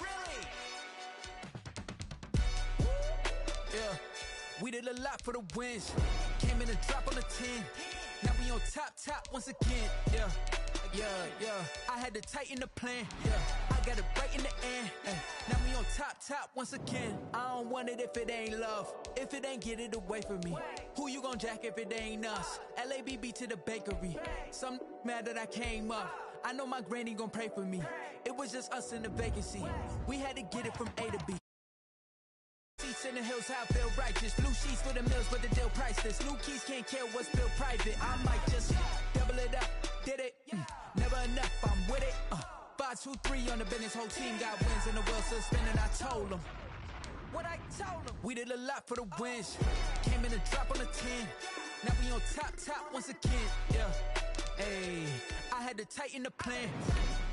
Really? Yeah, we did a lot for the wins. Came in a drop on the 10. Now we on top once again. Yeah. I had to tighten the plan. Yeah, I got it right in the end. Now we on top once again. I don't want it if it ain't love. If it ain't, get it away from me. Who you gon' jack if it ain't us? LABB to the bakery. Some mad that I came up. I know my granny gon' pray for me. It was just us in the vacancy. We had to get it from A to B. Seats in the hills, how I feel righteous. Blue sheets for the mills, but the deal priceless. New keys can't care what's built private. I might just double it up. Did it? Never enough, I'm with it. 5, 2, 3 on the business. Whole team got wins and the wheels still spinning. I told them what I told them. We did a lot for the wins. Came in a drop on the 10. Now we on top once again. Yeah. Hey, I had to tighten the plan.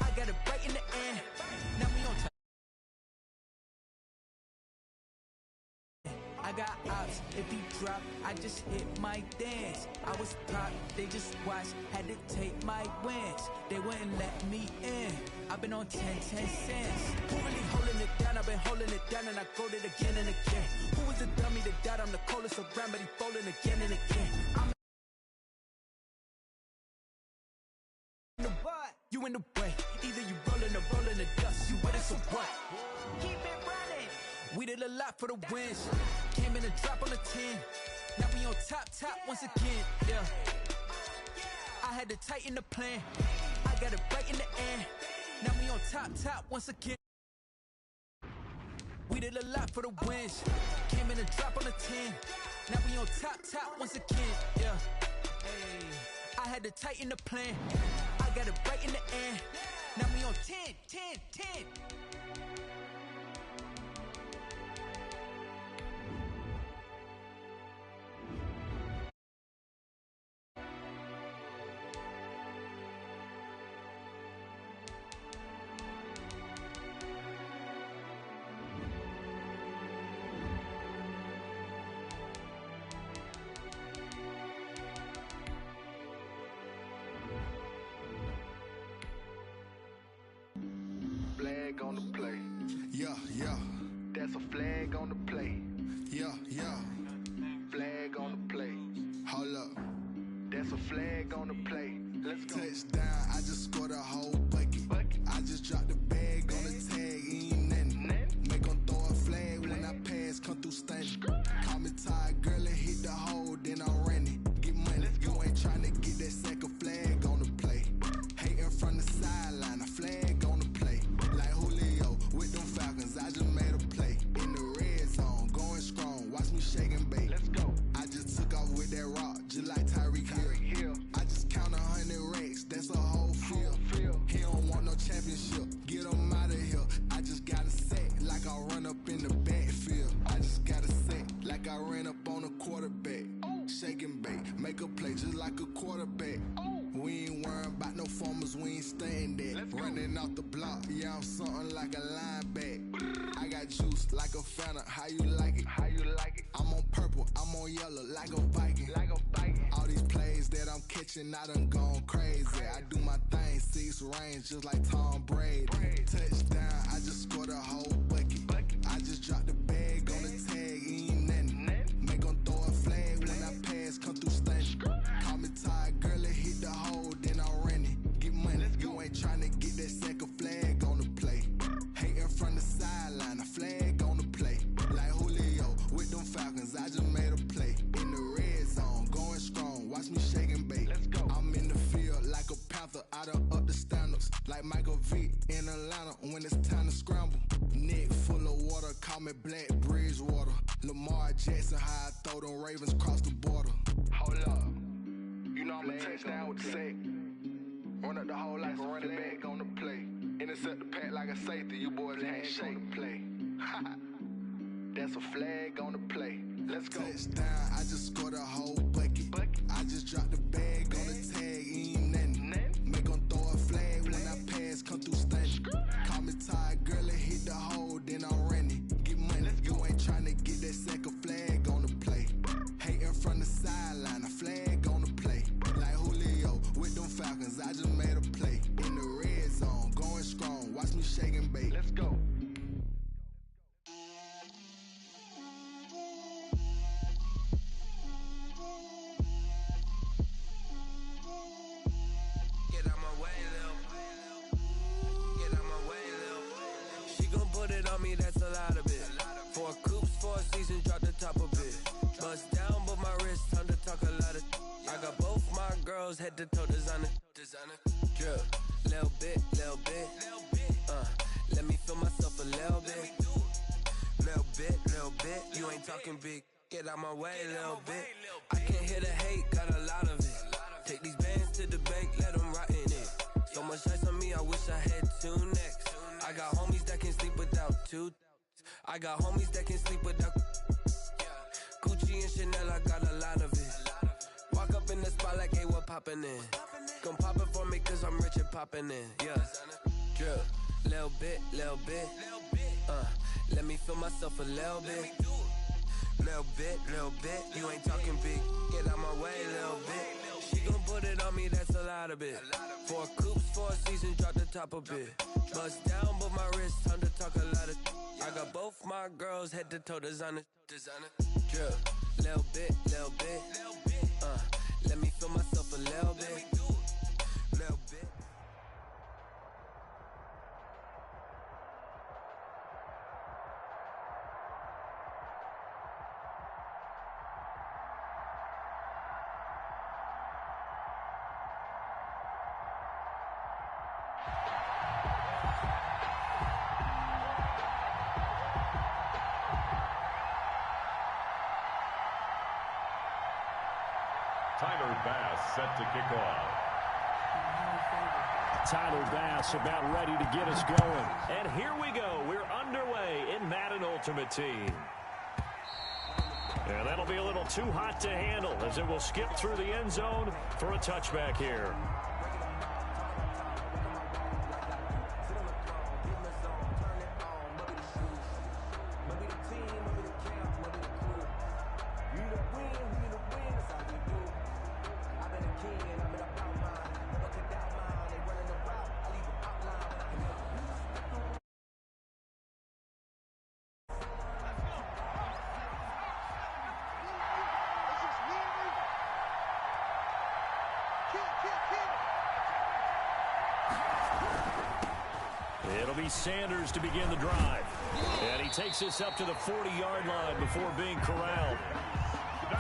I got it right in the end. Now we on top. I got ops, if he drop, I just hit my dance. I was pop, they just watched, had to take my wins. They wouldn't let me in. I've been on 10 cents. Who really holding it down? I've been holding it down and I go it again and again. Who was the dummy that died? I'm the coldest around, but he folding again and again. I'm in the what? You in the way. Either you rolling or rolling the dust. You with it, so what? Keep it running. We did a lot for the wins. Came in a drop on the 10. Now we on top once again. Yeah. I had to tighten the plan. I got it right in the end. Now we on top once again. We did a lot for the wins. Came in a drop on the 10. Now we on top once again. Yeah. Hey, I had to tighten the plan. I got it right in the end. Now we on 10. Flag on the play. Yeah. That's a flag on the play. Yeah. Flag on the play. Hold up. That's a flag on the play. Let's go. Touchdown, I just scored a whole bucket. I just dropped the bag on the tag, ain't nothing. Make 'em throw a flag when I pass, come through stunning. Call me tired, girl, and hit the hole, then I'm running. Get money, you ain't tryna get that second flag on the play. Hating from the sideline, a flag on the play. Like Julio with them Falcons, I just made a play. In the red zone, going strong, watch me shake and bake. Let's go. I just took off with that rock, just like Tyreek Hill. I just count 100 racks, that's a whole field. He don't want no championship, get him out of here. I just got a set, like I run up in the backfield. I just got a set, like I ran up on a quarterback. Shake and bake, make a play just like a quarterback. We ain't worrying about no formers, we ain't staying there. Running off the block, yeah, I'm something like a lineback. I got juice like a Fanta, how you like it? I'm on purple, I'm on yellow, like a Viking. All these plays that I'm catching, I done gone crazy. I do my thing, 6 range, just like Tom Brady. Touchdown, I just scored a whole bucket. I just dropped the bag on the tag, ain't nothing. Make 'em throw a flag when I pass, come through stunning. Call me tired, girl, and hit the hole, then I'm running. Get money, you ain't tryna get that second flag on the play. Hating from the sideline, a flag on the play. Like Julio with them Falcons, I just made a play. In the red zone, going strong, watch me shake and bake. Let's go. I'm in the field like a Panther, I done up the standards. Like Michael Vick in Atlanta when it's time to scramble. Neck full of water, call me Black Bridgewater. Lamar Jackson, how I throw them Ravens cross the border. Hold up. You know I'm a touchdown with the sack. Run up the hole like a running back on the play. Intercept the pack like a safety. You boys ain't shake the play. That's a flag on the play. Let's go. Touchdown, I just scored a whole bucket. I just dropped the bag on the tag, ain't nothing. Make 'em throw a flag when I pass, come through stunning. Call me tired, girl, and hit the hole, then I'm running. Get money, you ain't tryna get that second flag on the play. Hating from the sideline, a flag on the play. Like Julio with them Falcons, I just made a play. In the red zone, going strong, on me, that's a lot of it. 4 coops, 4 seasons, drop the top a bit. Bust down, but my wrist, time to talk a lot of. I got both my girls head to toe designer. Drip, little bit. Let me feel myself a little bit. Little bit. You ain't talking big. Get out my way, little bit. I can't hear the hate, got a lot of it. Take these bands to the bank, let them rot in it. So much ice on me, I wish I had 2 necks. I got homies that can sleep without 2. I got homies that can sleep without Gucci and Chanel, I got a lot of it. Walk up in the spot like, hey, what poppin' in? Gon' pop it for me cause I'm rich and poppin' in, yeah. Drip, little bit. Let me feel myself a little bit. Little bit. You ain't talking big. Get out my way, little bit. She gon' put it on me, that's a lot of it. 4 coops, 4 seasons, drop the top a bit. Bust down, but my wrist, time to talk a lot of. I got both my girls head to toe designer. Drip, little bit. Let me feel myself a little bit. Little bit. Tyler Bass set to kick off. Tyler Bass about ready to get us going. And here we go. We're underway in Madden Ultimate Team. And that'll be a little too hot to handle as it will skip through the end zone for a touchback here. It'll be Sanders to begin the drive. And he takes this up to the 40-yard line before being corralled.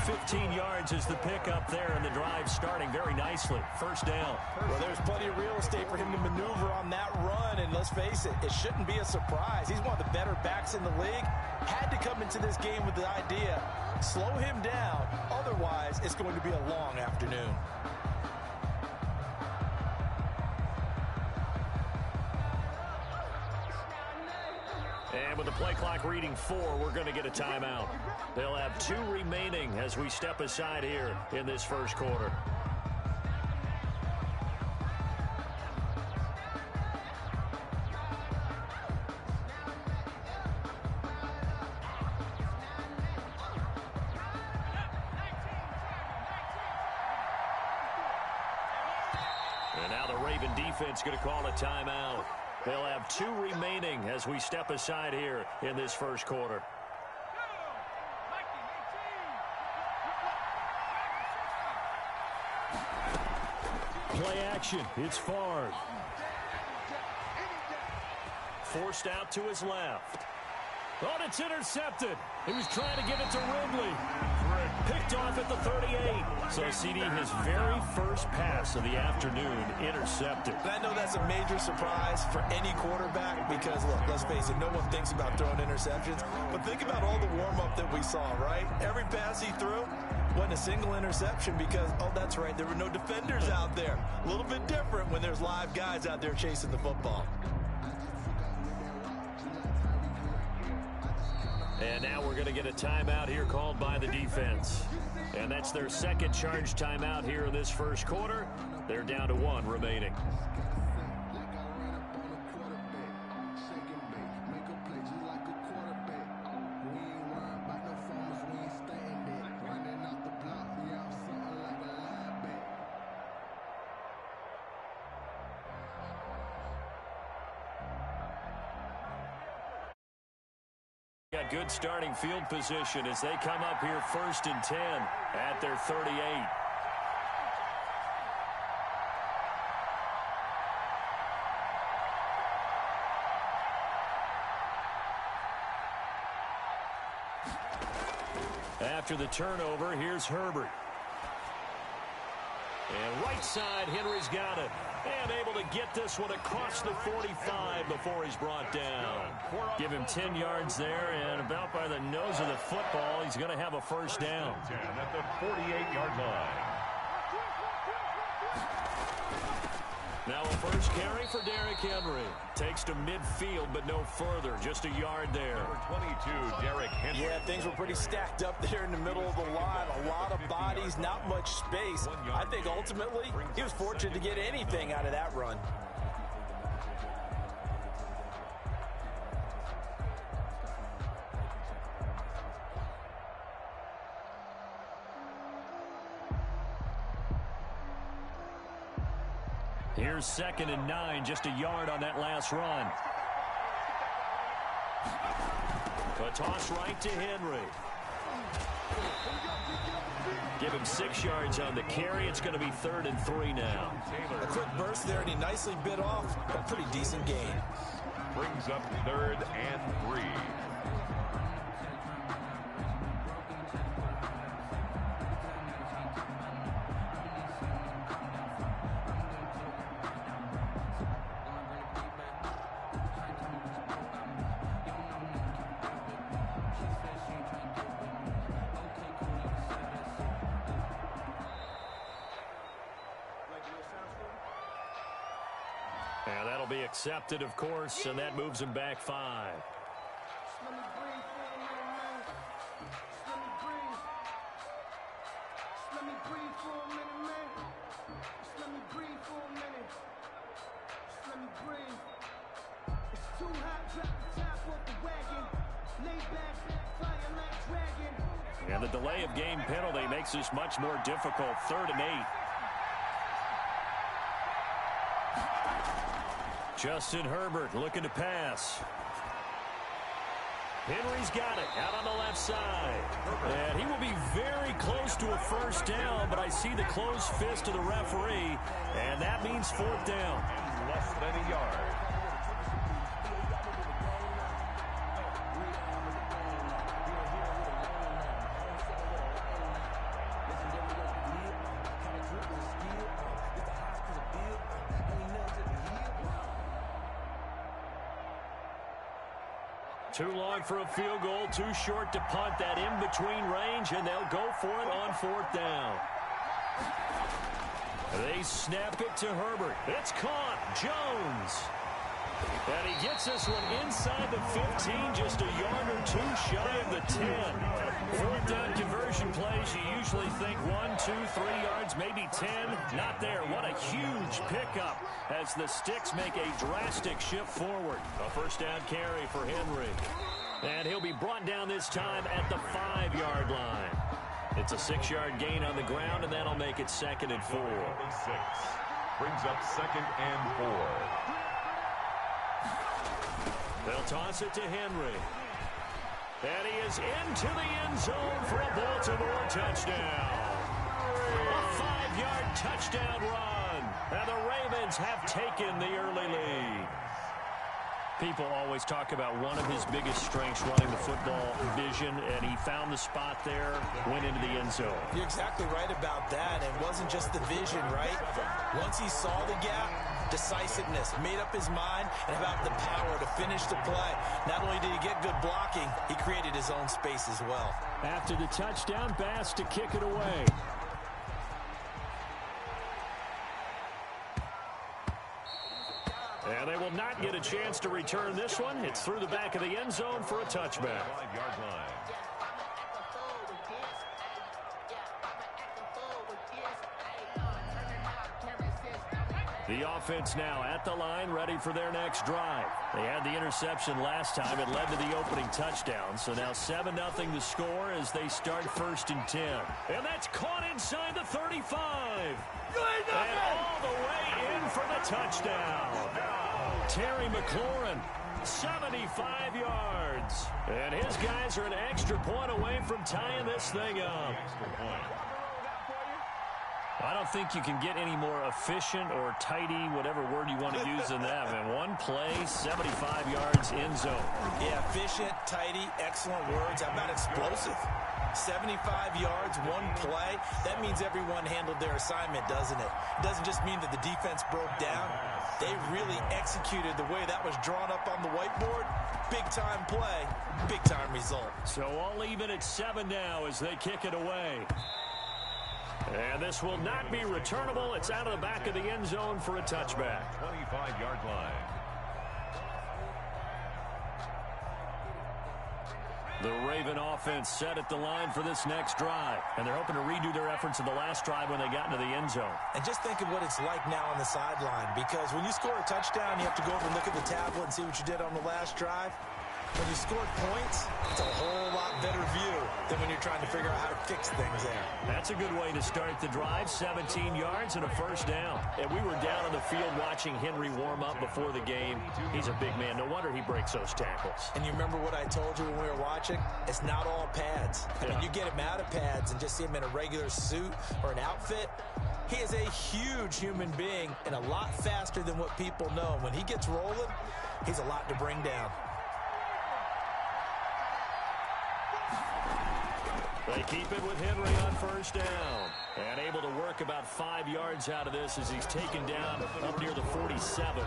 15 yards is the pickup there, and the drive starting very nicely. First down. Well, there's plenty of real estate for him to maneuver on that run, and let's face it, it shouldn't be a surprise. He's one of the better backs in the league. Had to come into this game with the idea, slow him down, otherwise it's going to be a long afternoon. And with the play clock reading 4, we're going to get a timeout. They'll have 2 remaining as we step aside here in this first quarter. And now the Raven defense going to call a timeout. They'll have 2 remaining as we step aside here in this first quarter. Play action. It's Favre. Forced out to his left. Oh, it's intercepted. He was trying to get it to Ridley. Picked off at the 38. So, CD, his very first pass of the afternoon intercepted. And I know that's a major surprise for any quarterback because, look, let's face it, no one thinks about throwing interceptions. But think about all the warm-up that we saw, right? Every pass he threw wasn't a single interception because, oh, that's right, there were no defenders out there. A little bit different when there's live guys out there chasing the football. And now we're going to get a timeout here called by the defense. And that's their second charge timeout here in this first quarter. They're down to 1 remaining. Got good starting field position as they come up here 1st and 10 at their 38. After the turnover, here's Herbert. And right side, Henry's got it. And able to get this one across the 45 before he's brought down. Give him 10 yards there, and about by the nose of the football, he's going to have a first down. At the 48-yard line. Now a first carry for Derrick Henry. Takes to midfield, but no further. Just a yard there. Number 22, Derrick Henry. Yeah, things were pretty stacked up there in the middle of the line. A lot of bodies, not much space. I think ultimately he was fortunate to get anything out of that run. Here's 2nd and 9, just a yard on that last run. A toss right to Henry. Give him 6 yards on the carry. It's going to be 3rd and 3 now. A quick burst there, and he nicely bit off a pretty decent gain. Brings up 3rd and 3. And that'll be accepted, of course, and that moves him back 5. And the delay of game penalty makes this much more difficult. 3rd and 8. Justin Herbert looking to pass. Henry's got it out on the left side. And he will be very close to a first down, but I see the closed fist of the referee, and that means 4th down. Less than a yard. Too long for a field goal, too short to punt. That in-between range, and they'll go for it on 4th down. They snap it to Herbert. It's caught. Jones. And he gets this one inside the 15, just a yard or 2 shy of the 10. 4th down conversion plays, you usually think 1, 2, 3 yards, maybe 10. Not there. What a huge pickup as the Sticks make a drastic shift forward. A first down carry for Henry. And he'll be brought down this time at the 5-yard line. It's a 6-yard gain on the ground, and that'll make it 2nd and 4. 6 brings up 2nd and 4. They'll toss it to Henry. And he is into the end zone for a Baltimore touchdown. A 5-yard touchdown run. And the Ravens have taken the early lead. People always talk about one of his biggest strengths running the football, vision, and he found the spot there, went into the end zone. You're exactly right about that. It wasn't just the vision, right? Once he saw the gap, decisiveness, made up his mind, and about the power to finish the play. Not only did he get good blocking, he created his own space as well. After the touchdown, Bass to kick it away. And they will not get a chance to return this one. It's through the back of the end zone for a touchback. 5-yard line. The offense now at the line, ready for their next drive. They had the interception last time. It led to the opening touchdown. So now 7-0 the score as they start 1st and 10. And that's caught inside the 35. And all the way in for the touchdown. Terry McLaurin, 75 yards. And his guys are an extra point away from tying this thing up. I don't think you can get any more efficient or tidy, whatever word you want to use in that. Man, one play, 75 yards, end zone. Yeah, efficient, tidy, excellent words. How about explosive? 75 yards, one play. That means everyone handled their assignment, doesn't it? It doesn't just mean that the defense broke down. They really executed the way that was drawn up on the whiteboard. Big-time play, big-time result. So all even at 7 now as they kick it away. And this will not be returnable. It's out of the back of the end zone for a touchback. 25-yard line. The Raven offense set at the line for this next drive. And they're hoping to redo their efforts in the last drive when they got into the end zone. And just think of what it's like now on the sideline. Because when you score a touchdown, you have to go over and look at the tablet and see what you did on the last drive. When you scored points, it's a whole lot better view than when you're trying to figure out how to fix things there. That's a good way to start the drive. 17 yards and a first down. And we were down on the field watching Henry warm up before the game. He's a big man. No wonder he breaks those tackles. And you remember what I told you when we were watching? It's not all pads. I mean, you get him out of pads and just see him in a regular suit or an outfit. He is a huge human being and a lot faster than what people know. When he gets rolling, he's a lot to bring down. They keep it with Henry on first down. And able to work about 5 yards out of this as he's taken down up near the 47.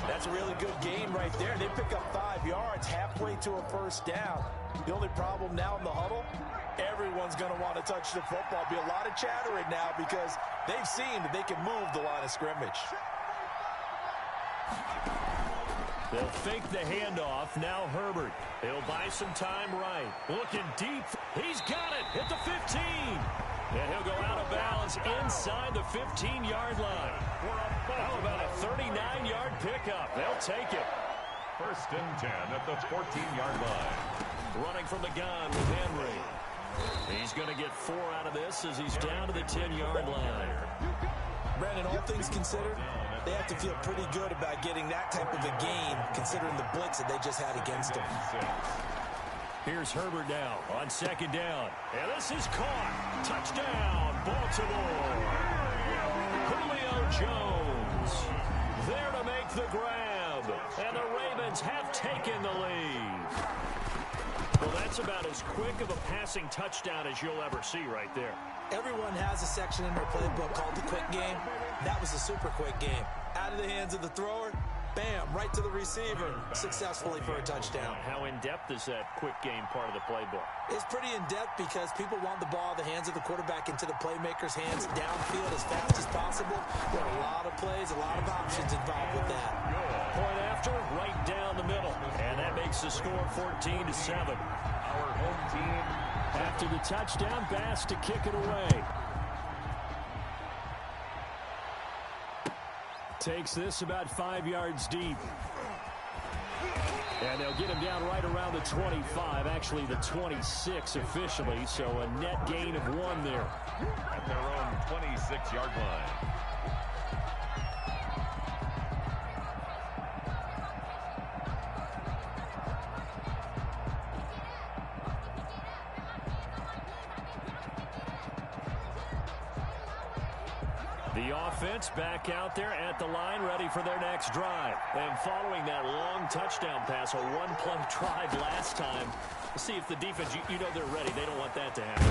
That's a really good game right there. They pick up 5 yards halfway to a first down. The only problem now in the huddle, everyone's going to want to touch the football. Be a lot of chattering now because they've seen that they can move the line of scrimmage. They'll fake the handoff. Now Herbert. He'll buy some time right. Looking deep. He's got it at the 15. And he'll go out of bounds inside the 15-yard line. How about a 39-yard pickup? They'll take it. First and 10 at the 14-yard line. Running from the gun with Henry. He's going to get 4 out of this as he's down to the 10-yard line. Brandon, all things considered, they have to feel pretty good about getting that type of a game considering the blitz that they just had against them. Here's Herbert now on second down. And this is caught. Touchdown, Baltimore. Julio Jones there to make the grab. And the Ravens have taken the lead. Well, that's about as quick of a passing touchdown as you'll ever see right there. Everyone has a section in their playbook called the quick game. That was a super quick game. Out of the hands of the thrower, bam, right to the receiver, successfully for a touchdown. How in-depth is that quick game part of the playbook? It's pretty in-depth because people want the ball in the hands of the quarterback into the playmaker's hands downfield as fast as possible. There are a lot of plays, a lot of options involved with that. Point after, right down the middle. And that makes the score 14-7. Our home team. After the touchdown, Bass to kick it away. Takes this about 5 yards deep. And they'll get him down right around the 25, actually the 26 officially, so a net gain of 1 there. At their own 26-yard line. The offense back out there at the line, ready for their next drive. And following that long touchdown pass, a one-play drive last time, let's see if the defense, you know they're ready. They don't want that to happen.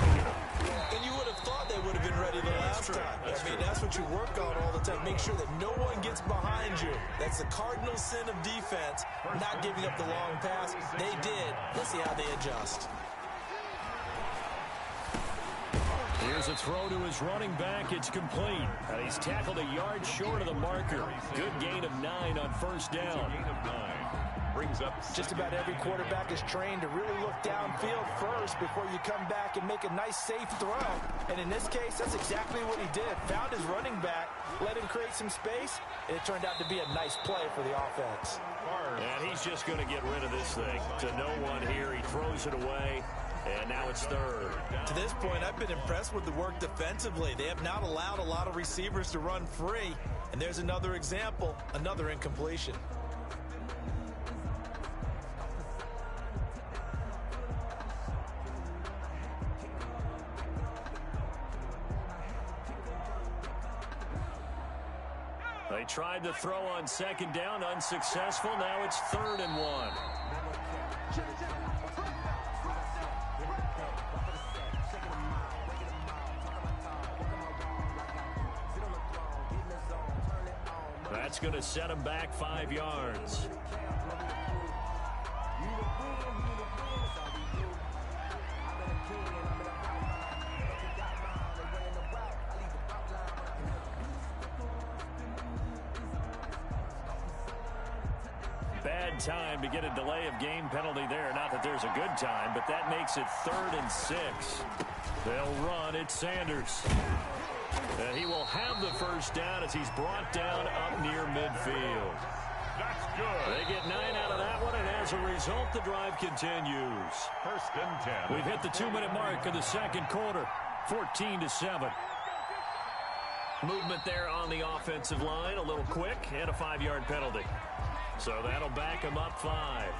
And you would have thought they would have been ready the last time. That's what you work on all the time. Make sure that no one gets behind you. That's the cardinal sin of defense, not giving up the long pass. They did. Let's see how they adjust. Here's a throw to his running back. It's complete. And he's tackled a yard short of the marker. Good gain of 9 on first down. Gain of 9. Brings up just about every quarterback is trained to really look downfield first before you come back and make a nice, safe throw. And in this case, that's exactly what he did. Found his running back, let him create some space, and it turned out to be a nice play for the offense. And he's just going to get rid of this thing. To no one here. He throws it away. And now it's third. To this point, I've been impressed with the work defensively. They have not allowed a lot of receivers to run free. And there's another example, another incompletion. They tried to throw on second down, unsuccessful. Now it's 3rd and 1. That's going to set him back 5 yards. Bad time to get a delay of game penalty there. Not that there's a good time, but that makes it 3rd and 6. They'll run it, Sanders. He will have the first down as he's brought down up near midfield. That's good. They get 9 out of that one, and as a result, the drive continues. 1st and 10. We've hit the 2-minute mark of the second quarter, 14-7. Movement there on the offensive line, a little quick, and a 5-yard penalty. So that'll back him up 5.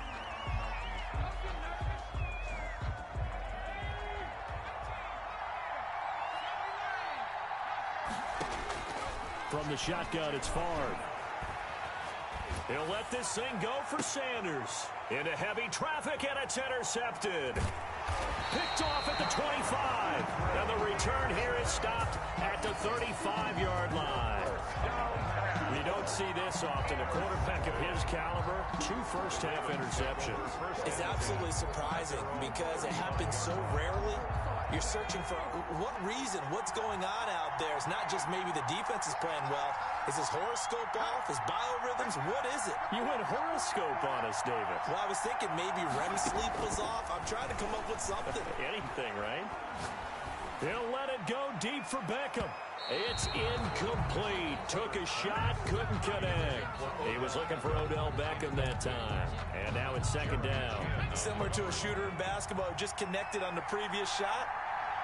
From the shotgun, it's Favre. He'll let this thing go for Sanders. Into heavy traffic, and it's intercepted. Picked off at the 25. And the return here is stopped at the 35-yard line. You don't see this often. A quarterback of his caliber, 2 first-half interceptions. It's absolutely surprising because it happens so rarely. You're searching for what reason, what's going on out there. It's not just maybe the defense is playing well. Is his horoscope off? His biorhythms? What is it? You went horoscope on us, David. Well, I was thinking maybe REM sleep was off. I'm trying to come up with something. Anything, right? He'll let it go deep for Beckham. It's incomplete. Took a shot, couldn't connect. He was looking for Odell Beckham that time. And now it's 2nd down. Similar to a shooter in basketball who just connected on the previous shot.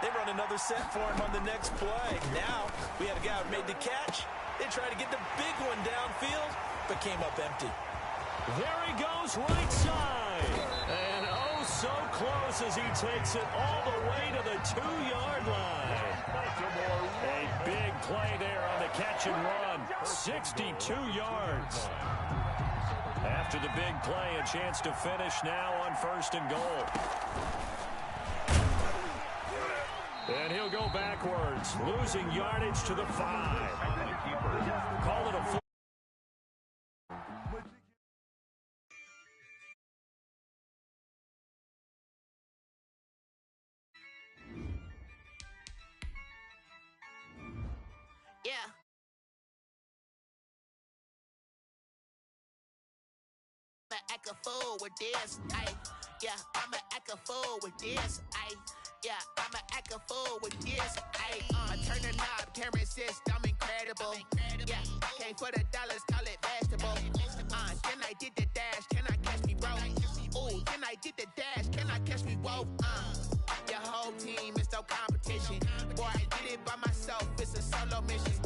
They run another set for him on the next play. Now we had a guy who made the catch. They tried to get the big one downfield, but came up empty. There he goes, right side. And oh, so close as he takes it all the way to the 2-yard line. A big play there on the catch and run. 62 yards. After the big play, a chance to finish now on 1st and goal. And he'll go backwards, losing yardage to the 5. Call it a full. Yeah. I'ma act a fool with this. Yeah, I'ma act a fool with this. Yeah, I'ma act a fool with this. I turn the knob, camera assist, I'm incredible. Yeah, came for the dollars, call it vegetable. Then I did the dash, can I catch me, bro? Ooh, then I did the dash, can I catch me, whoa? Your whole team is no competition. Boy, I did it by myself, it's a solo mission.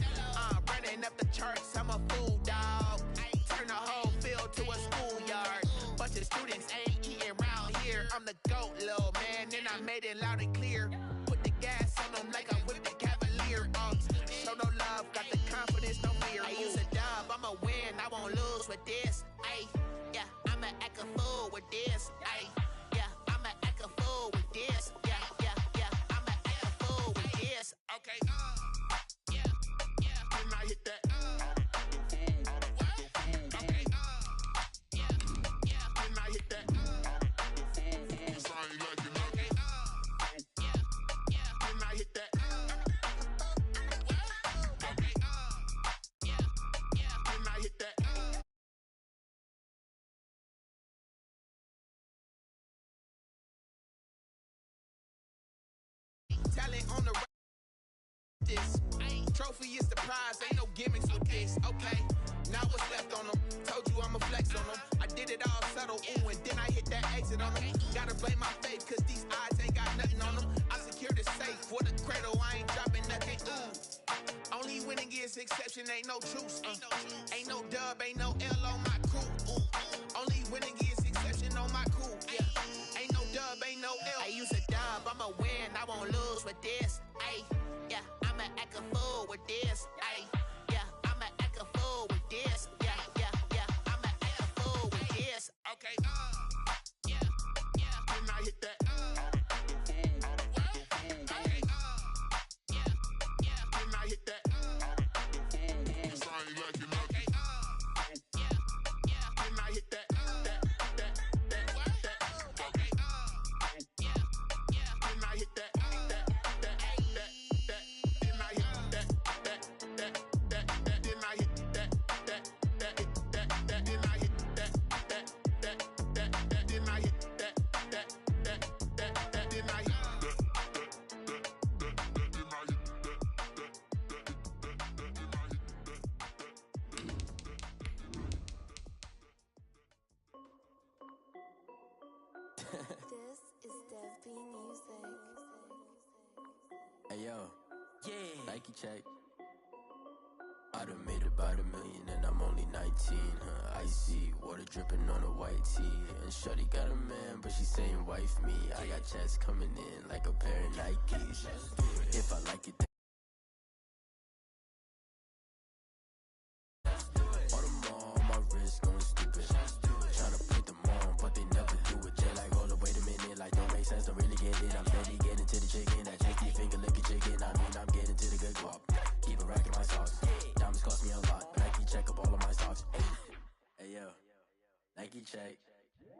Running up the charts, I'm a fool, dog. Turn the whole field to a schoolyard. Bunch of students ain't eating around here. I'm the GOAT, little man, and I made it loud and clear. Put the gas on them like I whipped the Cavalier. Show no love, got the confidence, no fear. I use a dub, I'ma win, I won't lose with this. Yeah, I'ma act a fool with this. Yeah, I'ma act a fool with this. Yeah, I'ma act a fool with this. Okay, can I hit that? Okay, can I hit that? Can I hit that? Can I hit that? Talent on the this trophy is the prize, ain't no gimmicks with this. Okay, now what's left on them? Told you I'ma flex on them. I did it all subtle, ooh, and then I hit that exit on them. Gotta blame my faith, cause these odds ain't got nothing on them. I secured the safe for the cradle, I ain't dropping nothing. Ooh, only winning is exception, ain't no truce. Ain't no dub, ain't no L on my crew. Ooh, only winning is exception on my crew. Yeah, ain't no dub, ain't no L. I use a dub, I'ma win, I won't lose with this. Yeah, I'ma act a fool with this. Yeah, I'ma act a fool with this. Yeah, I'ma act a fool with this. Okay, can I hit that? Okay, can I hit that? Okay, This is Dev B Music. Hey yo, yeah, Nike check. I done made about $1 million and I'm only 19, huh? Icy, water dripping on a white tee. And shorty got a man, but she saying wife me. I got checks coming in like a pair of Nikes. If I like it, all the more on my wrist going stupid. Tryna put them on, but they never do it. They like, hold up, wait a minute, like don't make sense, don't really get it. I'm steady getting to the chicken, that tasty finger licking chicken. I mean, I'm getting to the good guap. Keep a rack in my socks. Diamonds cost me a lot, but Nike check up all of my socks. Hey yo, Nike check.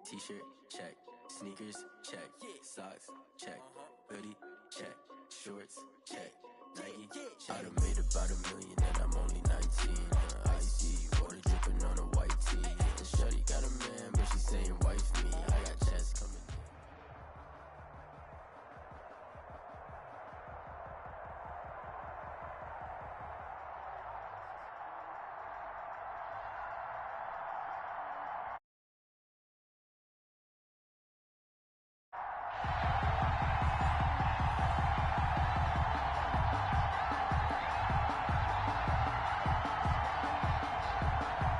T-shirt check. Sneakers check. Socks check. Hoodie check. Shorts check. Nike. I done made about $1 million and I'm only 19. Icy, water dripping on a white tee. And shorty got a man, but she saying wife me. I got checks coming in.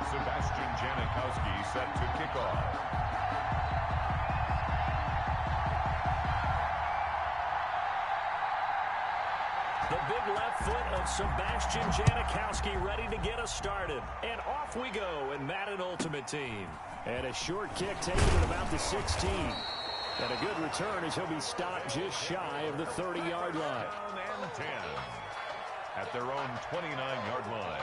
Sebastian Janikowski set to kick off. The big left foot of Sebastian Janikowski ready to get us started. And off we go in Madden Ultimate Team. And a short kick taken at about the 16. And a good return as he'll be stopped just shy of the 30-yard line. Down and 10 at their own 29-yard line.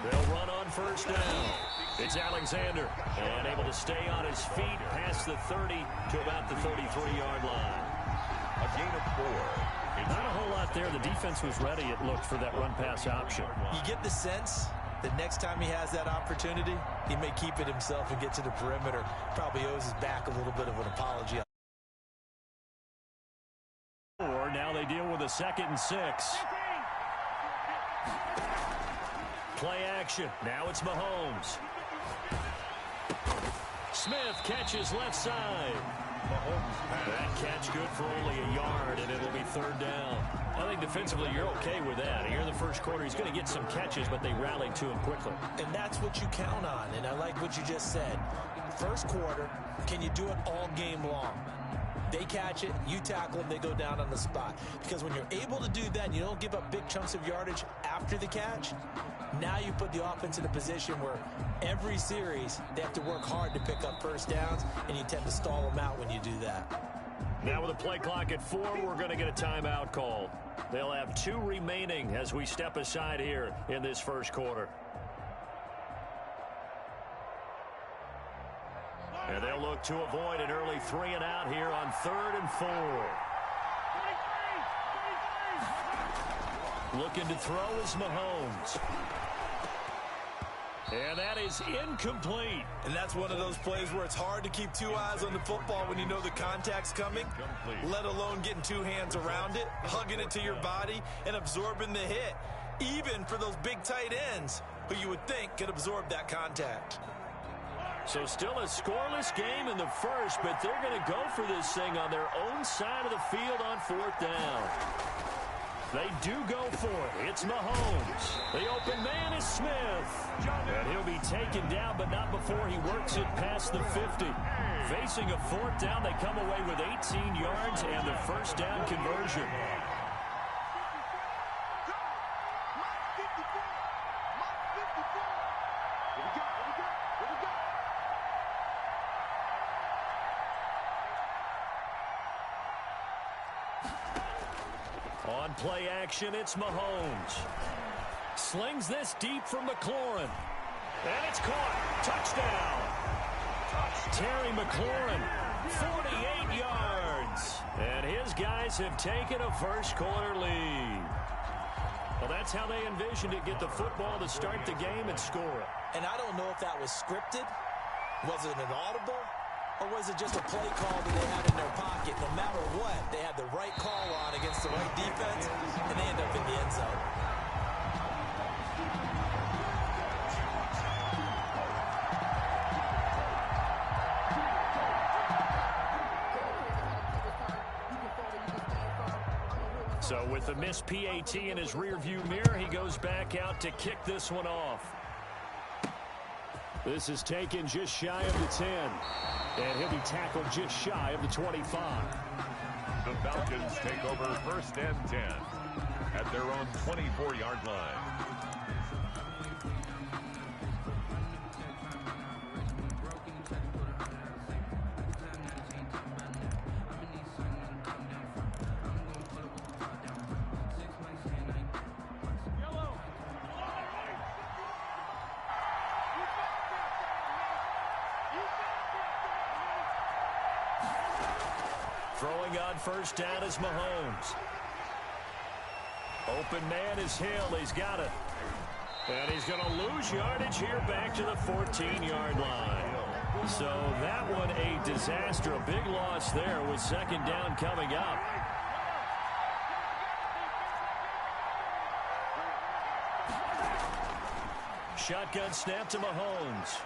They'll run on first down. It's Alexander, and able to stay on his feet past the 30 to about the 33-yard line. A gain of 4. Not a whole lot there. The defense was ready, it looked, for that run-pass option. You get the sense that next time he has that opportunity, he may keep it himself and get to the perimeter. Probably owes his back a little bit of an apology. Now they deal with a 2nd and 6. Play action. Now it's Mahomes. Smith catches left side. That catch good for only a yard, and it'll be 3rd down. I think defensively you're okay with that. Here in the first quarter, he's going to get some catches, but they rallied to him quickly. And that's what you count on, and I like what you just said. First quarter, can you do it all game long? They catch it, you tackle them, they go down on the spot. Because when you're able to do that and you don't give up big chunks of yardage after the catch, now you put the offense in a position where every series they have to work hard to pick up first downs, and you tend to stall them out when you do that. Now with a play clock at 4, we're going to get a timeout called. They'll have 2 remaining as we step aside here in this first quarter. And they'll look to avoid an early 3 and out here on 3rd and 4. Looking to throw is Mahomes. And that is incomplete. And that's one of those plays where it's hard to keep 2 eyes on the football when you know the contact's coming, let alone getting 2 hands around it, hugging it to your body, and absorbing the hit, even for those big tight ends who you would think could absorb that contact. So still a scoreless game in the first, but they're going to go for this thing on their own side of the field on 4th down. They do go for it. It's Mahomes. The open man is Smith. And he'll be taken down, but not before he works it past the 50. Facing a 4th down, they come away with 18 yards and the first down conversion. On play action, it's Mahomes. Slings this deep from McLaurin. And it's caught. Touchdown. Terry McLaurin, 48 yards. And his guys have taken a first quarter lead. Well, that's how they envisioned it. Get the football to start the game and score it. And I don't know if that was scripted. Was it an audible? or was it just a play call that they had in their pocket? No matter what, they had the right call on against the right defense, and they end up in the end zone. So with the missed PAT in his rearview mirror, he goes back out to kick this one off. This is taken just shy of the 10. And he'll be tackled just shy of the 25. The Falcons take over 1st and 10 at their own 24-yard line. Throwing on 1st down is Mahomes. Open man is Hill. He's got it. And he's going to lose yardage here back to the 14-yard line. So that one a disaster. A big loss there with 2nd down coming up. Shotgun snap to Mahomes.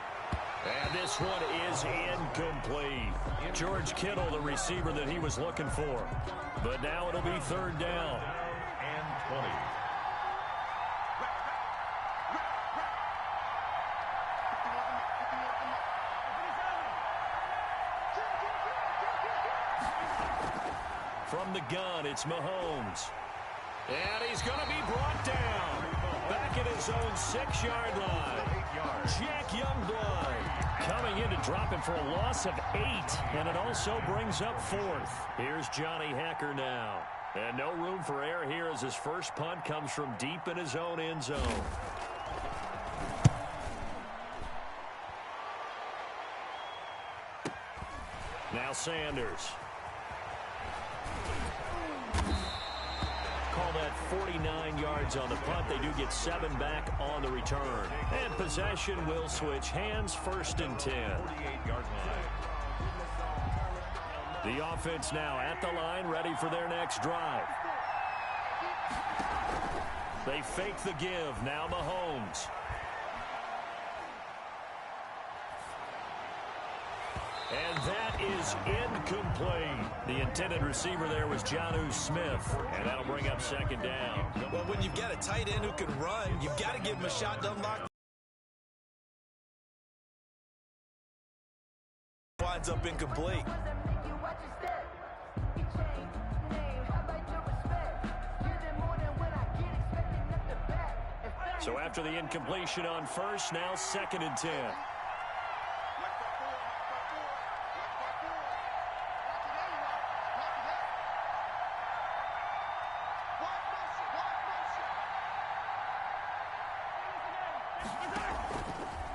And this one is incomplete. George Kittle, the receiver that he was looking for. But now it'll be 3rd down. And 20. From the gun, it's Mahomes. And he's going to be brought down. Back at his own 6-yard line. Jack Youngblood coming in to drop him for a loss of 8. And it also brings up 4th. Here's Johnny Hecker now. And no room for error here as his first punt comes from deep in his own end zone. Now Sanders. Call that 49 yards on the punt. They do get 7 back on the return. And possession will switch hands. 1st and 10. 48-yard line. The offense now at the line, ready for their next drive. They fake the give. Now Mahomes. And that is incomplete. The intended receiver there was Jonnu Smith. And that'll bring up 2nd down. Well, when you've got a tight end who can run, you've got to give him a shot to unlock. Winds up incomplete. So after the incompletion on 1st, now 2nd and 10.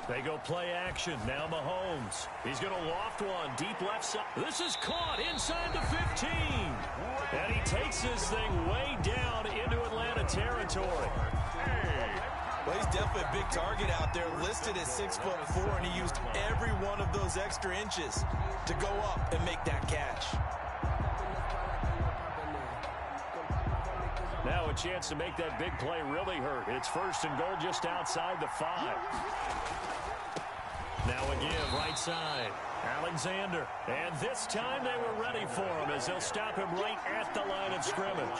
They go play action. Now Mahomes. He's going to loft one deep left side. This is caught inside the 15. And he takes this thing way down into Atlanta territory. Well, he's definitely a big target out there, listed at 6'4", and he used every one of those extra inches to go up and make that catch. Now a chance to make that big play really hurt. It's 1st and goal just outside the 5. Now again, right side. Alexander. And this time they were ready for him as they'll stop him right at the line of scrimmage.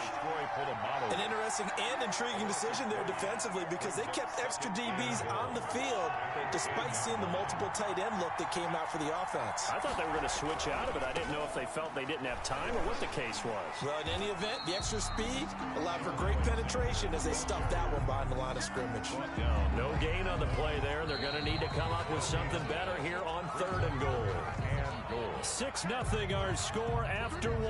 An interesting and intriguing decision there defensively because they kept extra DBs on the field despite seeing the multiple tight end look that came out for the offense. I thought they were going to switch out of it. I didn't know if they felt they didn't have time or what the case was. Well, in any event, the extra speed allowed for great penetration as they stuffed that one behind the line of scrimmage. No gain on the play there. They're going to need to come up with something better here on 3rd and goal. 6-0 our score after 1.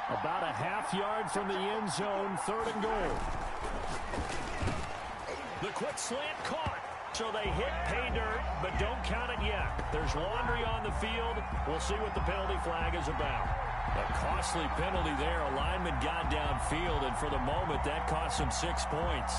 About a half-yard from the end zone, 3rd and goal. The quick slant caught. So they hit pay dirt, but don't count it yet. There's laundry on the field. We'll see what the penalty flag is about. A costly penalty there. A lineman got downfield, and for the moment, that cost him 6 points.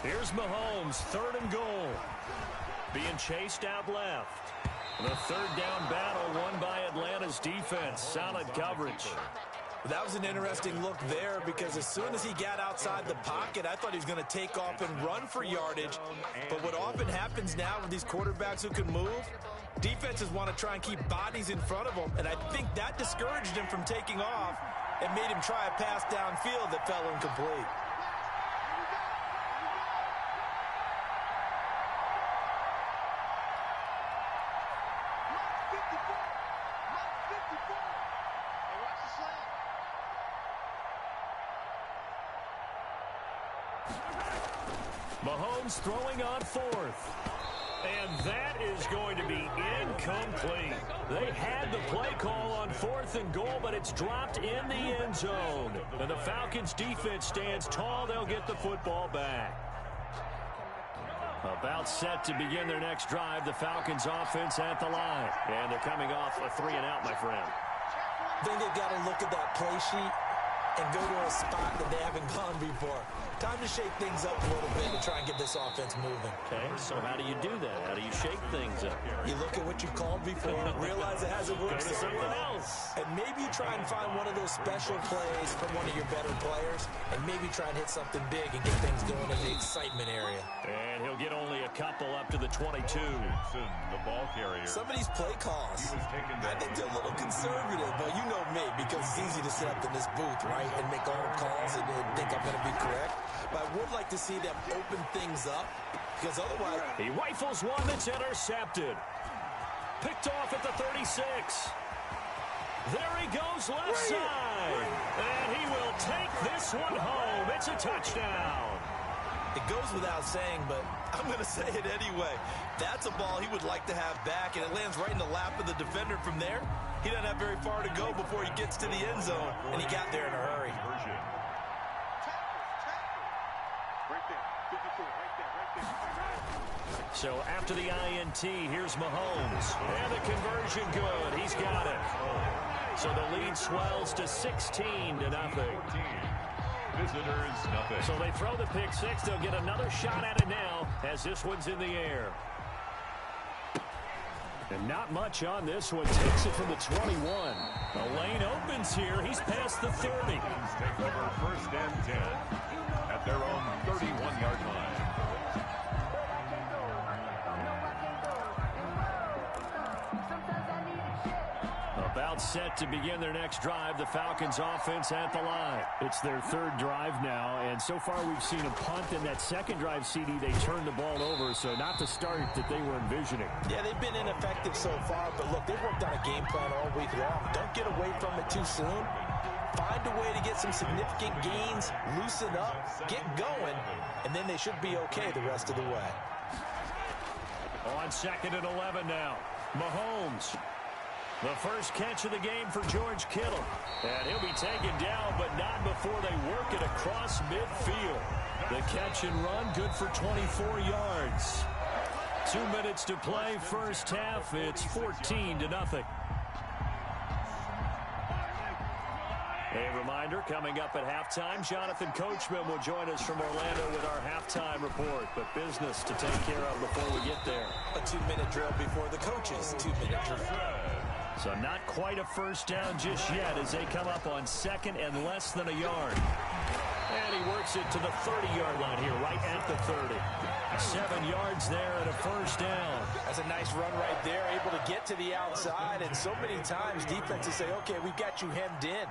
Here's Mahomes, 3rd and goal. Being chased out left. The 3rd down battle won by Atlanta's defense. Solid coverage. That was an interesting look there because as soon as he got outside the pocket, I thought he was going to take off and run for yardage. But what often happens now with these quarterbacks who can move, defenses want to try and keep bodies in front of them, and I think that discouraged him from taking off and made him try a pass downfield that fell incomplete. Mahomes throwing on 4th. And that is going to be incomplete. They had the play call on 4th and goal, but it's dropped in the end zone. And the Falcons defense stands tall. They'll get the football back. About set to begin their next drive, the Falcons offense at the line. And they're coming off a 3-and-out, my friend. I think they've got to look at that play sheet and go to a spot that they haven't gone before. Time to shake things up a little bit to try and get this offense moving. Okay, so how do you do that? How do you shake things up? You look at what you called before, realize it hasn't worked Go to something else. And maybe you try and find one of those special plays from one of your better players, and maybe try and hit something big and get things going in the excitement area. And he'll get only a couple up to the 22. The ball carrier. Some of these play calls, I think they're a little conservative, but you know me, because it's easy to sit up in this booth, right, and make all the calls and think I'm going to be correct. But I would like to see them open things up, because otherwise... He rifles one that's intercepted. Picked off at the 36. There he goes left side. And he will take this one home. It's a touchdown. It goes without saying, but I'm going to say it anyway. That's a ball he would like to have back, and it lands right in the lap of the defender from there. He doesn't have very far to go before he gets to the end zone, and he got there in a hurry. So after the INT, here's Mahomes. And the conversion good. He's got it. So the lead swells to 16-0. Visitors, nothing. So they throw the pick six. They'll get another shot at it now as this one's in the air. And not much on this one. Takes it from the 21. The lane opens here. He's past the 30. Take over 1st and 10 at their own 31-yard line. About set to begin their next drive, the Falcons offense at the line. It's their 3rd drive now, and so far we've seen a punt. In that 2nd drive, CD, they turned the ball over, so not the start that they were envisioning. Yeah, they've been ineffective so far, but look, they've worked on a game plan all week long. Don't get away from it too soon. Find a way to get some significant gains, loosen up, get going, and then they should be okay the rest of the way. On 2nd and 11 now, Mahomes. The first catch of the game for George Kittle. And he'll be taken down, but not before they work it across midfield. The catch and run, good for 24 yards. 2 minutes to play, first half. It's 14-0. A reminder, coming up at halftime, Jonathan Coachman will join us from Orlando with our halftime report. But business to take care of before we get there. A 2-minute drill before the coaches' 2-minute drill. So not quite a first down just yet as they come up on 2nd and less than a yard. And he works it to the 30-yard line here, right at the 30. 7 yards there and a first down. That's a nice run right there, able to get to the outside. And so many times defenses say, okay, we've got you hemmed in.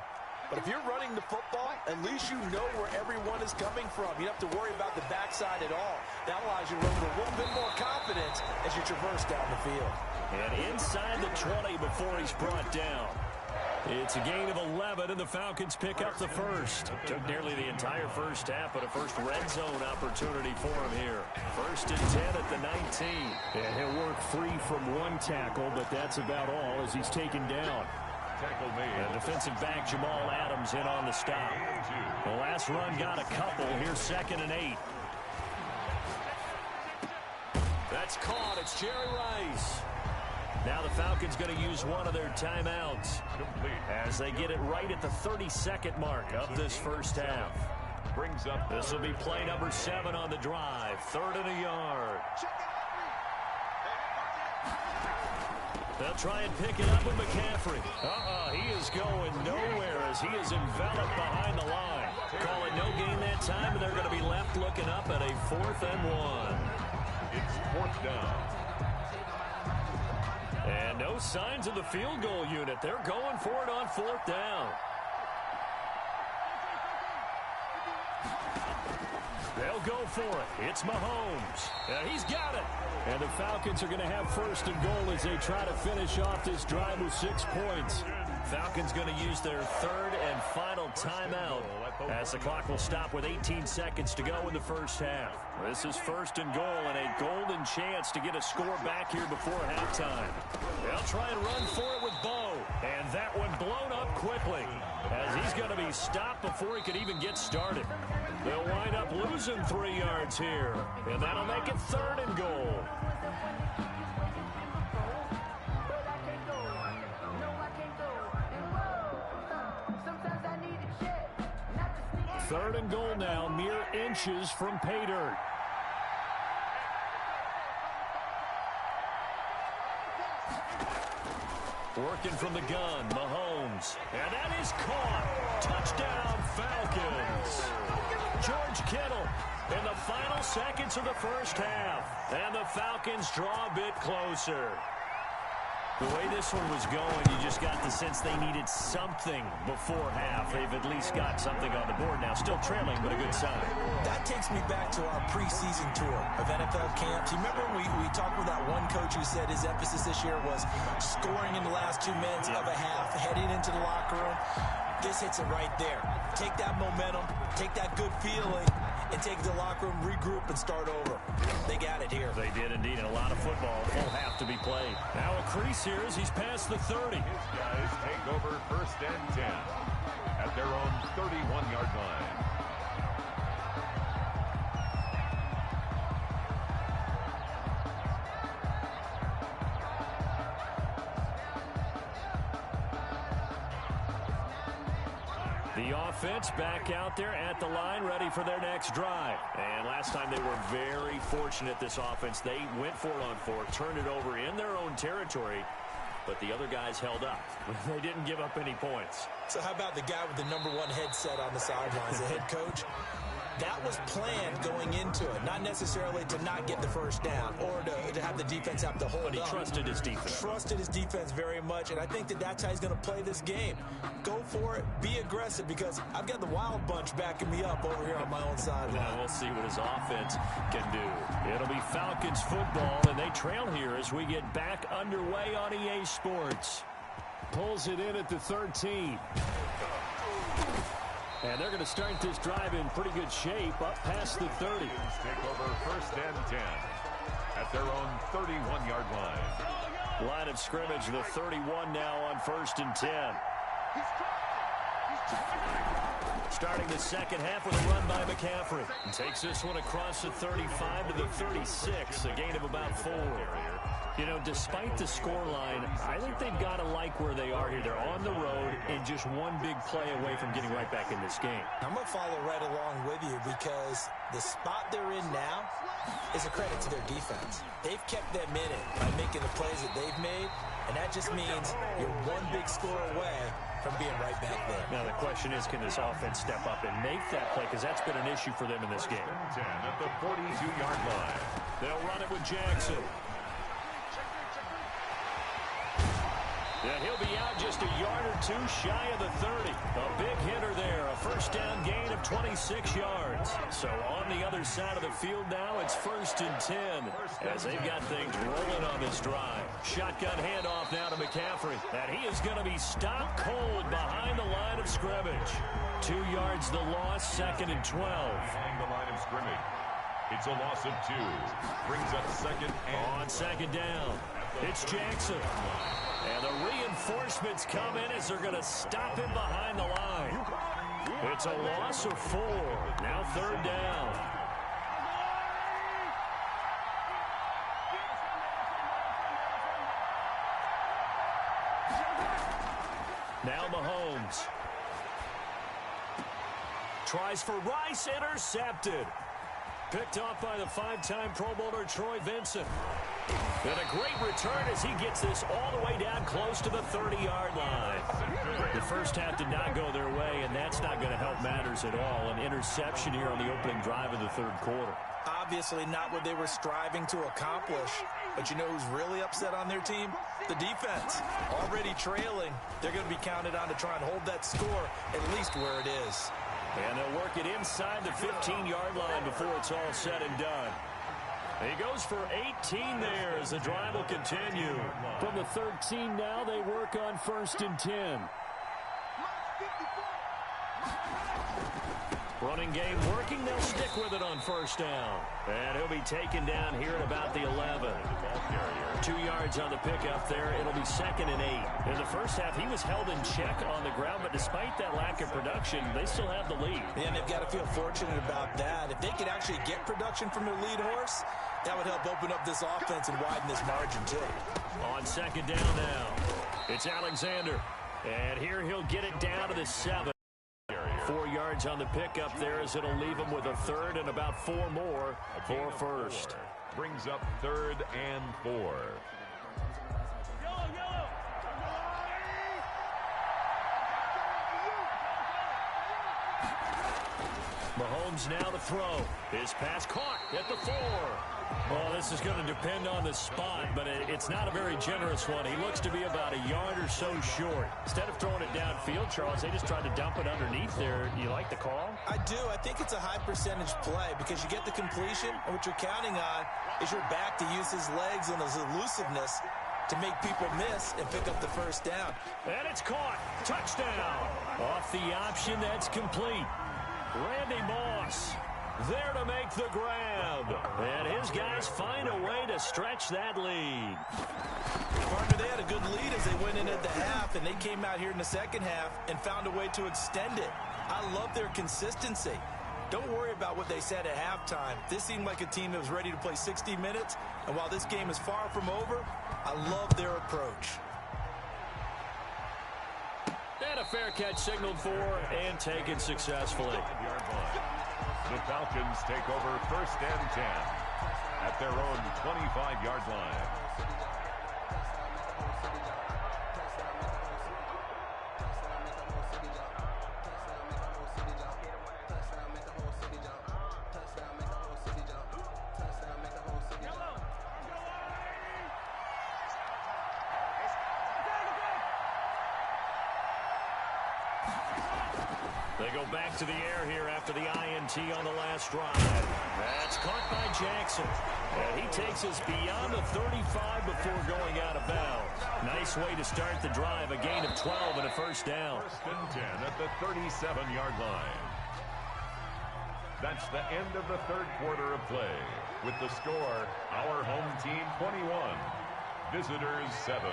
But if you're running the football, at least you know where everyone is coming from. You don't have to worry about the backside at all. That allows you to run with a little bit more confidence as you traverse down the field. And inside the 20 before he's brought down. It's a gain of 11, and the Falcons pick up the first. Took nearly the entire first half, but a first red zone opportunity for him here. 1st and 10 at the 19. And he'll work free from one tackle, but that's about all as he's taken down. And defensive back Jamal Adams in on the stop. The last run got a couple. Here's 2nd and 8. That's caught. It's Jerry Rice. Now the Falcons going to use one of their timeouts as they get it right at the 32nd mark of this first half. brings up... This will be play number 7 on the drive. 3rd and a yard. They'll try and pick it up with McCaffrey. He is going nowhere as he is enveloped behind the line. Call it no gain that time, and they're going to be left looking up at a 4th and 1. It's 4th down. And no signs of the field goal unit. They're going for it on 4th down. They'll go for it. It's Mahomes. He's got it. And the Falcons are going to have 1st and goal as they try to finish off this drive with 6 points. Falcons going to use their 3rd and final timeout as the clock will stop with 18 seconds to go in the first half. This is 1st and goal and a golden chance to get a score back here before halftime. They'll try and run for it with Bo. And that one blown up quickly as he's going to be stopped before he could even get started. They'll wind up losing 3 yards here, and that'll make it 3rd and goal. Third and goal now, mere inches from pay dirt. Working from the gun, Mahomes. And that is caught. Touchdown, Falcons. George Kittle in the final seconds of the first half. And the Falcons draw a bit closer. The way this one was going, you just got the sense they needed something before half. They've at least got something on the board now. Still trailing, but a good sign. That takes me back to our preseason tour of NFL camps. You remember we talked with that one coach who said his emphasis this year was scoring in the last 2 minutes of a half, heading into the locker room. This hits it right there. Take that momentum, take that good feeling, and take it to the locker room, regroup, and start over. They got it here. They did indeed, and a lot of football. Full half to be played. Now a crease here as he's past the 30. His guys take over 1st and 10 at their own 31-yard line. The offense back out there at the line, ready for their next drive. And last time they were very fortunate, this offense. They went for it on 4, turned it over in their own territory, but the other guys held up. They didn't give up any points. So how about the guy with the #1 headset on the sidelines, the head coach? That was planned going into it, not necessarily to not get the first down or to have the defense have to hold up. But he trusted his defense. Trusted his defense very much, and I think that's how he's going to play this game. Go for it, be aggressive, because I've got the wild bunch backing me up over here on my own sideline. Now we'll see what his offense can do. It'll be Falcons football, and they trail here as we get back underway on EA Sports. Pulls it in at the 13. And they're going to start this drive in pretty good shape up past the 30. Take over 1st and 10 at their own 31-yard line. Line of scrimmage, the 31 now on 1st and 10. Starting the second half with a run by McCaffrey. Takes this one across the 35 to the 36, a gain of about 4. You know, despite the scoreline, I think they've got to like where they are here. They're on the road and just one big play away from getting right back in this game. I'm going to follow right along with you because the spot they're in now is a credit to their defense. They've kept them in it by making the plays that they've made, and that just means you're one big score away from being right back there. Now the question is, can this offense step up and make that play? Because that's been an issue for them in this game. 10 at the 42-yard line. They'll run it with Jackson. And he'll be out just a yard or 2 shy of the 30. A big hitter there. A first down gain of 26 yards. So on the other side of the field now, it's 1st and 10 as they've got things rolling on this drive. Shotgun handoff now to McCaffrey. And he is going to be stopped cold behind the line of scrimmage. 2 yards the loss, 2nd and 12. Behind the line of scrimmage. It's a loss of 2. Brings up 2nd and... On 2nd down, it's Jackson. And the reinforcements come in as they're going to stop him behind the line. It's a loss of 4. Now 3rd down. Now Mahomes. Tries for Rice, intercepted. Picked off by the 5-time Pro Bowler Troy Vincent. And a great return as he gets this all the way down close to the 30-yard line. The first half did not go their way, and that's not going to help matters at all. An interception here on the opening drive of the third quarter. Obviously not what they were striving to accomplish. But you know who's really upset on their team? The defense. Already trailing. They're going to be counted on to try and hold that score at least where it is. And they'll work it inside the 15-yard line before it's all said and done. He goes for 18 there as the drive will continue. From the 13 now, they work on 1st and 10. Running game working. They'll stick with it on 1st down. And he'll be taken down here at about the 11. 2 yards on the pickup there. It'll be 2nd and 8. In the first half, he was held in check on the ground, but despite that lack of production, they still have the lead. And they've got to feel fortunate about that. If they could actually get production from their lead horse, that would help open up this offense and widen this margin, too. On 2nd down now, it's Alexander. And here he'll get it down to the 7. 4 yards on the pickup there as it'll leave him with a 3rd and about 4 more for 1st. Brings up 3rd and 4. Mahomes now to throw. His pass caught at the 4. Well, this is going to depend on the spot, but it's not a very generous one. He looks to be about a yard or so short. Instead of throwing it downfield, Charles, they just tried to dump it underneath there. You like the call? I do. I think it's a high percentage play because you get the completion, and what you're counting on is your back to use his legs and his elusiveness to make people miss and pick up the 1st down. And it's caught. Touchdown. Off the option, that's complete. Randy Moss there to make the grab. And his guys find a way to stretch that lead. Partner, they had a good lead as they went in at the half, and they came out here in the 2nd half and found a way to extend it. I love their consistency. Don't worry about what they said at halftime. This seemed like a team that was ready to play 60 minutes, and while this game is far from over, I love their approach. And a fair catch signaled for and taken successfully. The Falcons take over 1st and 10 at their own 25-yard line. They go back to the air here after the INT on the last drive. That's caught by Jackson. And he takes us beyond the 35 before going out of bounds. Nice way to start the drive. A gain of 12 and a 1st down. 1st and 10 at the 37-yard line. That's the end of the 3rd quarter of play. With the score, our home team 21, visitors 7.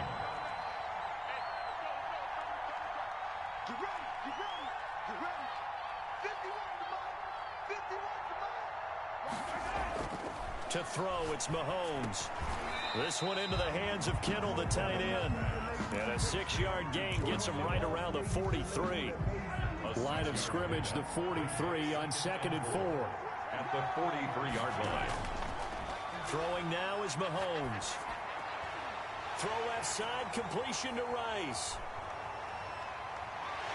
To throw, it's Mahomes. This one into the hands of Kittle, the tight end. And a 6-yard gain gets him right around the 43. Line of scrimmage, the 43 on 2nd and 4. At the 43-yard line. Throwing now is Mahomes. Throw left side, completion to Rice.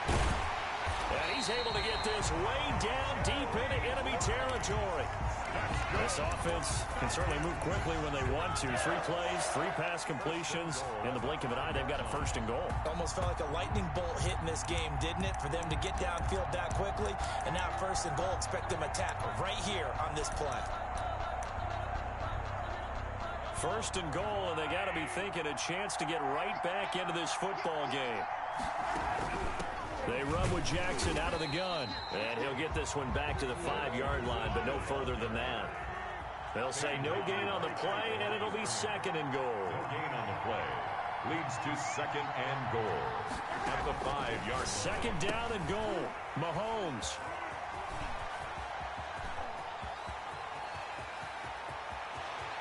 And he's able to get this way down deep into enemy territory. This offense can certainly move quickly when they want to. 3 plays, 3 pass completions. In the blink of an eye, they've got a 1st and goal. Almost felt like a lightning bolt hit in this game, didn't it? For them to get downfield that quickly. And now 1st and goal, expect them to tackle right here on this play. 1st and goal, and they got to be thinking a chance to get right back into this football game. They run with Jackson out of the gun. And he'll get this one back to the 5-yard line, but no further than that. They'll say no gain on the play, and it'll be 2nd and goal. No gain on the play leads to 2nd and goal at the 5-yard line. 2nd down and goal. Mahomes.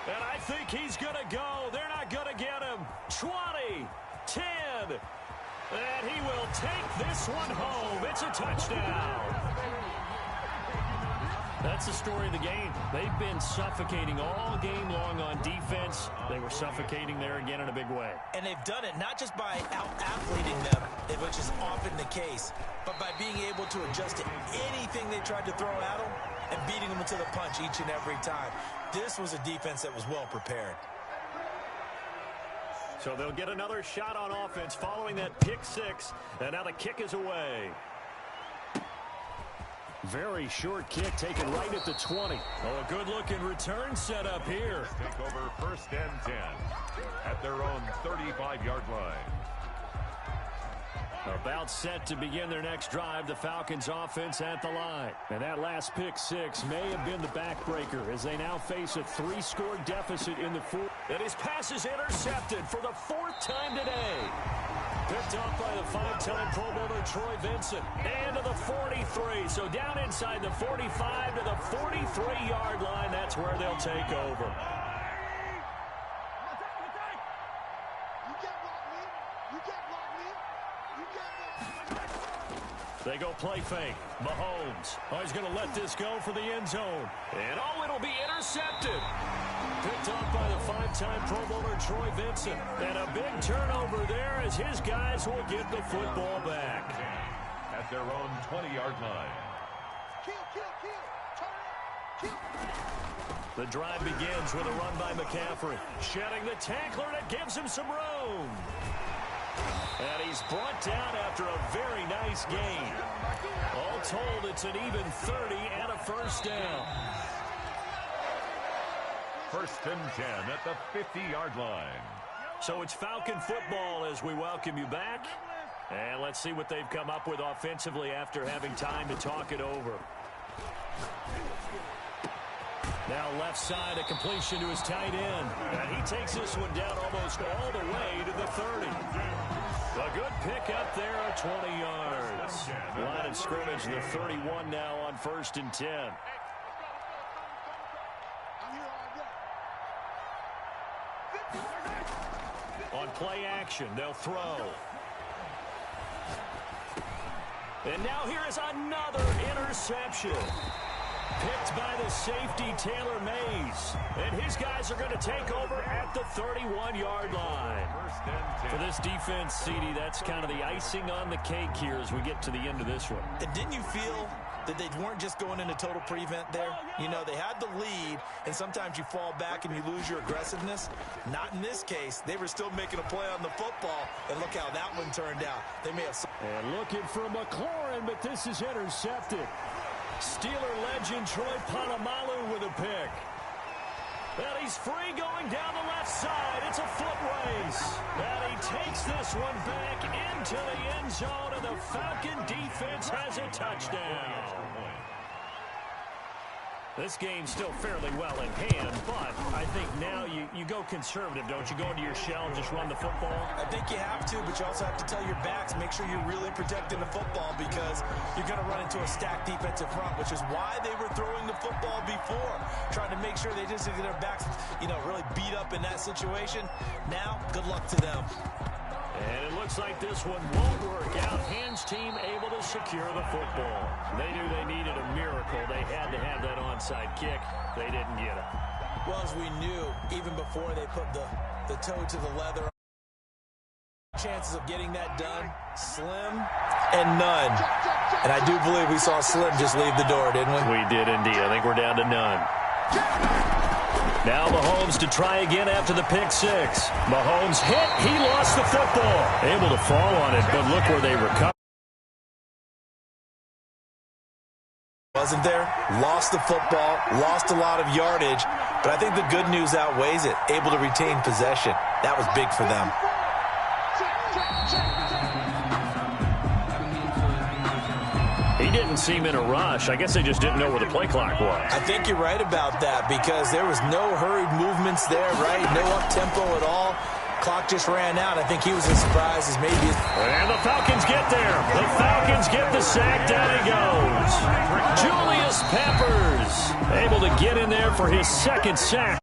And I think he's going to go. They're not going to get him. 20, 10. And he will take this one home. It's a touchdown. That's the story of the game. They've been suffocating all game long on defense. They were suffocating there again in a big way. And they've done it not just by out-athleting them, which is often the case, but by being able to adjust to anything they tried to throw at them and beating them to the punch each and every time. This was a defense that was well prepared. So they'll get another shot on offense following that pick six, and now the kick is away. Very short kick taken right at the 20. Oh, a good-looking return set up here. Take over 1st and 10 at their own 35-yard line. About set to begin their next drive, the Falcons offense at the line. And that last pick six may have been the backbreaker as they now face a 3-score deficit in the fourth. And his pass is intercepted for the 4th time today. Picked off by the 5-time Pro Bowler Troy Vincent. And to the 43. So down inside the 45 to the 43-yard line. That's where they'll take over. They go play fake. Mahomes. Oh, he's going to let this go for the end zone. And oh, it'll be intercepted. Picked off by the 5-time Pro Bowler Troy Vincent. And a big turnover there as his guys will get the football back. At their own 20-yard line. The drive begins with a run by McCaffrey. Shedding the tackler, and it gives him some room. And he's brought down after a very nice gain. All told, it's an even 30 and a first down. 1st and 10 at the 50-yard line. So it's Falcon football as we welcome you back. And let's see what they've come up with offensively after having time to talk it over. Now left side, a completion to his tight end. And he takes this one down almost all the way to the 30. A good pick up there at 20 yards. Line of scrimmage, the 31 now on 1st and 10. On play action, they'll throw. And now here is another interception. Picked by the safety, Taylor Mays. And his guys are going to take over at the 31-yard line. For this defense, CD, that's kind of the icing on the cake here as we get to the end of this one. And didn't you feel that they weren't just going into total prevent there? You know, they had the lead, and sometimes you fall back and you lose your aggressiveness. Not in this case. They were still making a play on the football, and look how that one turned out. They may have... And looking for McLaurin, but this is intercepted. Steeler legend Troy Polamalu with a pick. And he's free going down the left side. It's a foot race. And he takes this one back into the end zone, and the Falcon defense has a touchdown. This game's still fairly well in hand, but I think now you go conservative, don't you? Go into your shell and just run the football? I think you have to, but you also have to tell your backs, make sure you're really protecting the football because you're going to run into a stacked defensive front, which is why they were throwing the football before, trying to make sure they just get their backs, really beat up in that situation. Now, good luck to them. And it looks like this one won't work out. Hands team able to secure the football. They knew they needed a miracle. They had to have that onside kick. They didn't get it. Well, as we knew, even before they put the toe to the leather, chances of getting that done, slim and none. And I do believe we saw Slim just leave the door, didn't we? We did indeed. I think we're down to none. Now Mahomes to try again after the pick six. Mahomes hit. He lost the football. Able to fall on it, but look where they recovered. Wasn't there? Lost the football. Lost a lot of yardage. But I think the good news outweighs it. Able to retain possession. That was big for them. He didn't seem in a rush. I guess they just didn't know where the play clock was. I think you're right about that because there was no hurried movements there, right? No up-tempo at all. Clock just ran out. I think he was as surprised as maybe. And the Falcons get there. The Falcons get the sack. Down he goes. Julius Peppers able to get in there for his second sack.